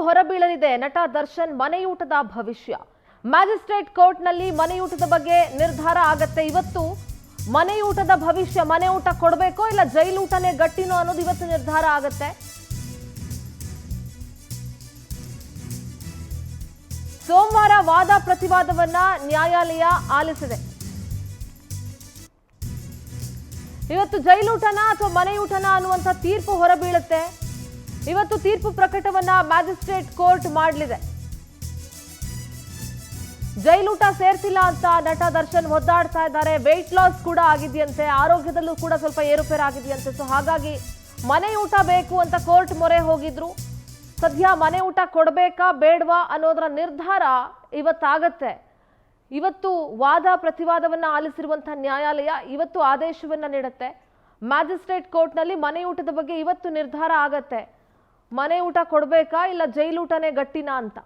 ಹೊರಬೀಳಲಿದೆ ನಟ ದರ್ಶನ್ ಮನೆಯೂಟದ ಭವಿಷ್ಯ. ಮ್ಯಾಜಿಸ್ಟ್ರೇಟ್ ಕೋರ್ಟ್ನಲ್ಲಿ ಮನೆಯೂಟದ ಬಗ್ಗೆ ನಿರ್ಧಾರ ಆಗತ್ತೆ ಇವತ್ತು. ಮನೆಯೂಟದ ಭವಿಷ್ಯ, ಮನೆಯೂಟ ಕೊಡಬೇಕೋ ಇಲ್ಲ ಜೈಲೂಟನೇ ಗಟ್ಟಿನೋ ಅನ್ನೋದು ಇವತ್ತು ನಿರ್ಧಾರ ಆಗತ್ತೆ. ಸೋಮವಾರ ವಾದ ಪ್ರತಿವಾದವನ್ನ ನ್ಯಾಯಾಲಯ ಆಲಿಸಿದೆ. ಇವತ್ತು ಜೈಲೂಟನ ಅಥವಾ ಮನೆಯೂಟನ ಅನ್ನುವಂಥ ತೀರ್ಪು ಹೊರಬೀಳುತ್ತೆ. ಇವತ್ತು ತೀರ್ಪು ಪ್ರಕಟವನ್ನ ಮ್ಯಾಜಿಸ್ಟ್ರೇಟ್ ಕೋರ್ಟ್ ಮಾಡಲಿದೆ. ಜೈಲೂಟ ಸೇರ್ತಿಲ್ಲ ಅಂತ ನಟ ದರ್ಶನ್ ಒದ್ದಾಡ್ತಾ ಇದ್ದಾರೆ. ವೆಯ್ಟ್ ಲಾಸ್ ಕೂಡ ಆಗಿದೆಯಂತೆ, ಆರೋಗ್ಯದಲ್ಲೂ ಕೂಡ ಸ್ವಲ್ಪ ಏರುಪೇರು ಆಗಿದೆಯಂತೆ. ಸೊ ಹಾಗಾಗಿ ಮನೆಯೂಟ ಬೇಕು ಅಂತ ಕೋರ್ಟ್ ಮೊರೆ ಹೋಗಿದ್ರು. ಸದ್ಯ ಮನೆಯೂಟ ಕೊಡಬೇಕಾ ಬೇಡವಾ ಅನ್ನೋದರ ನಿರ್ಧಾರ ಇವತ್ತಾಗತ್ತೆ. ಇವತ್ತು ವಾದ ಪ್ರತಿವಾದವನ್ನ ಆಲಿಸಿರುವಂತಹ ನ್ಯಾಯಾಲಯ ಇವತ್ತು ಆದೇಶವನ್ನ ನೀಡುತ್ತೆ. ಮ್ಯಾಜಿಸ್ಟ್ರೇಟ್ ಕೋರ್ಟ್ನಲ್ಲಿ ಮನೆಯೂಟದ ಬಗ್ಗೆ ಇವತ್ತು ನಿರ್ಧಾರ ಆಗತ್ತೆ. ಮನೆಯೂಟ ಕೊಡಬೇಕಾ ಇಲ್ಲ ಜೈಲೂಟನೇ ಗಟ್ಟಿನಾ ಅಂತ.